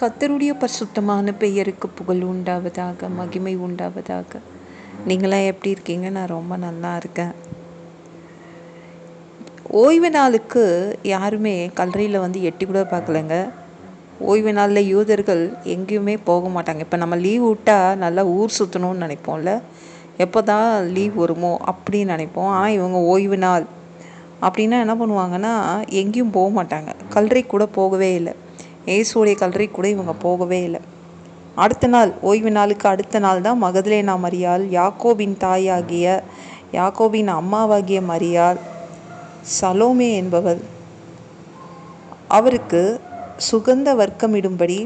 கர்த்தருடைய பரிசுத்தமான பெயருக்கு புகழ் உண்டாவதாக, மகிமை உண்டாவதாக. நீங்களாம் எப்படி இருக்கீங்க? நான் ரொம்ப நல்லா இருக்கேன். ஓய்வு நாளுக்கு யாருமே கல்லறையில் வந்து எட்டி கூட பார்க்கலங்க. ஓய்வு நாளில் யூதர்கள் எங்கேயுமே போக மாட்டாங்க. இப்போ நம்ம லீவ் விட்டால் நல்லா ஊர் சுற்றணும்னு நினைப்போம்ல, எப்போ தான் லீவ் வருமோ அப்படின்னு நினைப்போம். ஆனால் இவங்க ஓய்வு நாள் அப்படின்னா என்ன பண்ணுவாங்கன்னா, எங்கேயும் போக மாட்டாங்க. கல்லறை கூட போகவே இல்லை. இயேசுடைய கல்லறை கூட இவங்க போகவே இல்லை. அடுத்த நாள், ஓய்வு நாளுக்கு அடுத்த நாள் தான் மகதலேனா மரியாள், யாக்கோபின் தாயாகிய யாக்கோபின் அம்மாவாகிய மரியாள், சலோமே என்பவள் அவருக்கு சுகந்த வர்க்கமிடும்படி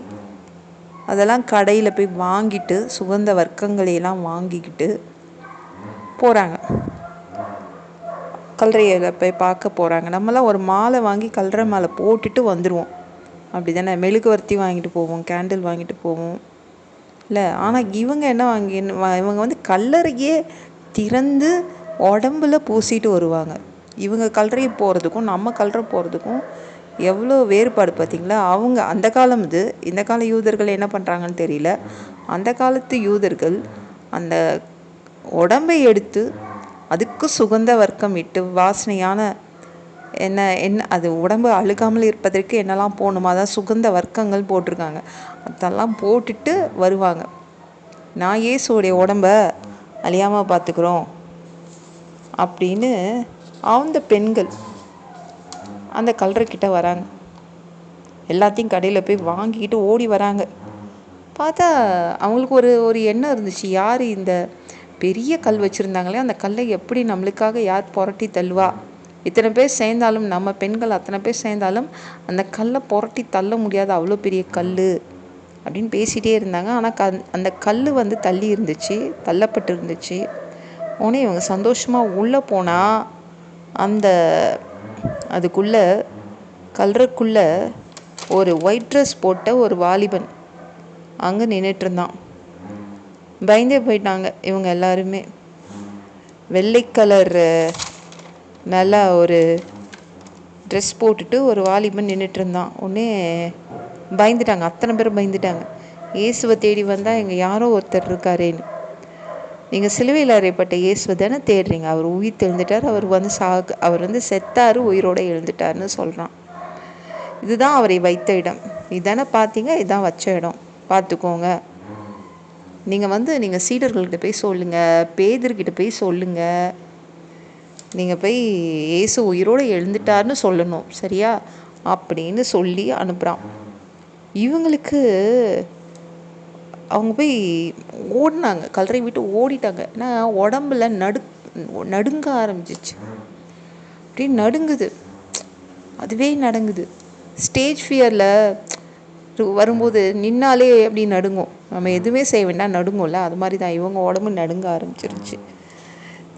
அதெல்லாம் கடையில் போய் வாங்கிட்டு, சுகந்த வர்க்கங்களையெல்லாம் வாங்கிக்கிட்டு போகிறாங்க. கல்லறையில் போய் பார்க்க போகிறாங்க. நம்மளாம் ஒரு மாலை வாங்கி கல்லறை மேலே போட்டுட்டு வந்துடுவோம். அப்படி தானே? மெழுகுவர்த்தி வாங்கிட்டு போவோம், கேண்டில் வாங்கிட்டு போவோம் இல்லை. ஆனால் இவங்க என்ன இவங்க வந்து கல்லறையே திறந்து உடம்புல பூசிட்டு வருவாங்க. இவங்க கல்லறை போகிறதுக்கும் நம்ம கல்லறை போகிறதுக்கும் எவ்வளோ வேறுபாடு பார்த்தீங்களா? அவங்க அந்த காலம் இது. இந்த கால யூதர்கள் என்ன பண்ணுறாங்கன்னு தெரியல. அந்த காலத்து யூதர்கள் அந்த உடம்பை எடுத்து அதுக்கு சுகந்த வர்க்கம் இட்டு வாசனையான என்ன அது உடம்பு அழுகாமல் இருப்பதற்கு என்னெல்லாம் போகணுமோ அதான் சுகந்த வர்க்கங்கள் போட்டிருக்காங்க. அதெல்லாம் போட்டுட்டு வருவாங்க. நான் இயேசுடைய உடம்ப அழியாமல் பார்த்துக்குறோம் அப்படின்னு அந்த பெண்கள் அந்த கல்லறைக்கிட்ட வராங்க. எல்லாத்தையும் கடையில் போய் வாங்கிக்கிட்டு ஓடி வராங்க. பார்த்தா அவங்களுக்கு ஒரு எண்ணம் இருந்துச்சு, யார் இந்த பெரிய கல் வச்சுருந்தாங்களே அந்த கல்லை எப்படி நம்மளுக்காக யார் புரட்டி தள்ளுவா? இத்தனை பேர் சேர்ந்தாலும், நம்ம பெண்கள் அத்தனை பேர் சேர்ந்தாலும் அந்த கல்லை புரட்டி தள்ள முடியாத அவ்வளோ பெரிய கல் அப்படின்னு பேசிகிட்டே இருந்தாங்க. ஆனால் அந்த கல் வந்து தள்ளி இருந்துச்சு, தள்ளப்பட்டு இருந்துச்சு. உடனே இவங்க சந்தோஷமாக உள்ளே போனால் அந்த அதுக்குள்ளே கல்லறைக்குள்ளே ஒரு ஒயிட் ட்ரெஸ் போட்ட ஒரு வாலிபன் அங்கே நின்றுட்டு இருந்தான். பயந்தே போயிட்டாங்க இவங்க எல்லாருமே. வெள்ளை கலர் நல்லா ஒரு ட்ரெஸ் போட்டுட்டு ஒரு வாலிபன் நின்றுட்டு இருந்தான். உடனே பயந்துட்டாங்க, அத்தனை பேர் பயந்துட்டாங்க. இயேசுவை தேடி வந்தால் இங்கே யாரோ ஒருத்தர் இருக்காரேன்னு. நீங்கள் சிலுவையில் அறையப்பட்ட இயேசுவை தானே தேடுறீங்க? அவர் உயிர் தெழுந்துட்டார், அவர் வந்து செத்தார், உயிரோடு எழுந்துட்டார்னு சொல்கிறான். இதுதான் அவரை வைத்த இடம், இதானே பார்த்தீங்க, இதுதான் வச்ச இடம், பார்த்துக்கோங்க. நீங்கள் சீடர்கள்கிட்ட போய் சொல்லுங்கள், பேதுருக்கிட்ட போய் சொல்லுங்கள், நீங்கள் போய் இயேசு உயிரோடு எழுந்துட்டார்னு சொல்லணும், சரியா? அப்படின்னு சொல்லி அனுப்புகிறான். இவங்களுக்கு அவங்க போய் ஓடினாங்க, கல்லறை விட்டு ஓடிட்டாங்க. ஏன்னா உடம்புல நடுங்க ஆரம்பிச்சிச்சு. அப்படி நடுங்குது, அதுவே நடுங்குது. ஸ்டேஜ் ஃபியரில் வரும்போது நின்னாலே அப்படி நடுங்கும், நம்ம எதுவுமே செய்ய வேண்டாம் நடுங்கும்ல, அது மாதிரி தான் இவங்க உடம்பு நடுங்க ஆரம்பிச்சிருச்சு.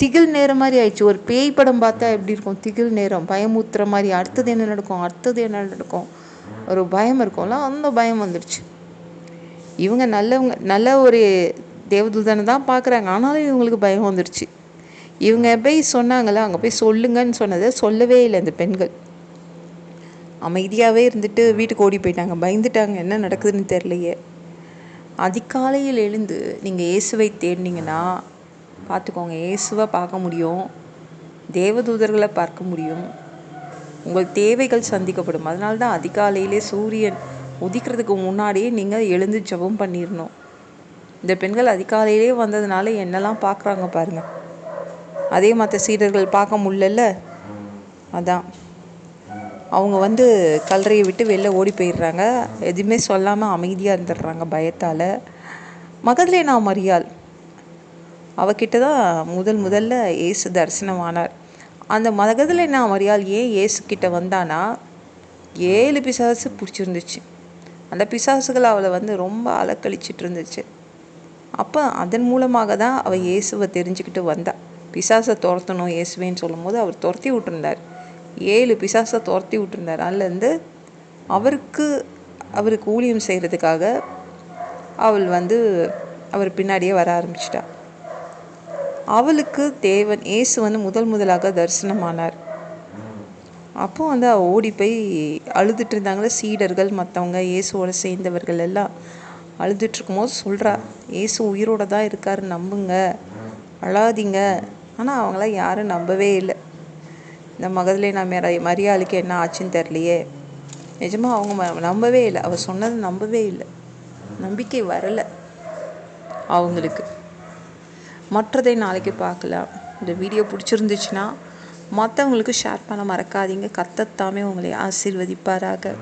திகில் நேரம் மாதிரி ஆயிடுச்சு. ஒரு பேய் படம் பார்த்தா எப்படி இருக்கும்? திகில் நேரம், பயமுத்துற மாதிரி. அடுத்தது என்ன நடக்கும், ஒரு பயம் இருக்கும்ல, அந்த பயம் வந்துடுச்சு. இவங்க நல்ல ஒரு தேவதூதனை தான் பார்க்குறாங்க, ஆனாலும் இவங்களுக்கு பயம் வந்துடுச்சு. இவங்க போய் சொன்னாங்களே, அங்கே போய் சொல்லுங்கன்னு சொன்னதை சொல்லவே இல்லை. இந்த பெண்கள் அமைதியாகவே இருந்துட்டு வீட்டுக்கு ஓடி போயிட்டாங்க, பயந்துட்டாங்க, என்ன நடக்குதுன்னு தெரியலையே. அதிகாலையில் எழுந்து நீங்கள் இயேசுவை தேடினீங்கன்னா பார்த்துக்கோங்க, இயேசுவை பார்க்க முடியும், தேவதூதர்களை பார்க்க முடியும், உங்கள் தேவைகள் சந்திக்கப்படும். அதனால தான் அதிகாலையிலே சூரியன் உதிக்கிறதுக்கு முன்னாடியே நீங்கள் எழுந்து ஜெபம் பண்ணிடணும். இந்த பெண்கள் அதிகாலையிலே வந்ததுனால என்னெல்லாம் பார்க்குறாங்க பாருங்கள். அதே மற்ற சீடர்கள் பார்க்க முடியல. அதான் அவங்க வந்து கல்லறையை விட்டு வெளில ஓடி போயிடுறாங்க, எதுவுமே சொல்லாமல் அமைதியாக இருந்துடுறாங்க பயத்தால். மகதலேனா மரியாள் அவகிட்ட தான் முதல்ல இயேசு தரிசனமானார். அந்த மகதலேனா மரியாள் ஏன் இயேசு கிட்ட வந்தானா, 7 பிசாசு பிடிச்சிருந்துச்சு. அந்த பிசாசுகள் அவளை வந்து ரொம்ப அலக்கழிச்சிட்டு இருந்துச்சு. அப்போ அதன் மூலமாக தான் அவள் இயேசுவை தெரிஞ்சுக்கிட்டு வந்தா. பிசாசை துரத்தணும் இயேசுவேன்னு சொல்லும் போது அவர் துரத்தி விட்டுருந்தார், 7 பிசாசை துரத்தி விட்டுருந்தார். அதுலேருந்து அவருக்கு ஊழியம் செய்கிறதுக்காக அவள் வந்து அவர் பின்னாடியே வர ஆரம்பிச்சிட்டா. அவளுக்கு தேவன் இயேசு வந்து முதலாக தரிசனமானார். அப்போ வந்து ஓடி போய் அழுதுட்டு இருந்தாங்களே சீடர்கள், மற்றவங்க இயேசுவோட சேர்ந்தவர்கள் எல்லாம் அழுதுட்டு இருக்கும்போது சொல்கிறா, இயேசு உயிரோட தான் இருக்காரு, நம்புங்க, அழாதீங்க. ஆனால் அவங்களாம் யாரும் நம்பவே இல்லை. இந்த மகதலேனா மரியாளுக்கு என்ன ஆச்சுன்னு தெரியலையே. நிஜமாக அவங்க நம்பவே இல்லை, அவள் சொன்னது நம்பவே இல்லை, நம்பிக்கை வரலை அவங்களுக்கு. மற்றதை நாளைக்கு பார்க்கலாம். இந்த வீடியோ பிடிச்சிருந்துச்சுன்னா மற்றவங்களுக்கு ஷேர் பண்ண மறக்காதீங்க. கர்த்தர் தாமே உங்களை ஆசீர்வதிப்பாராக.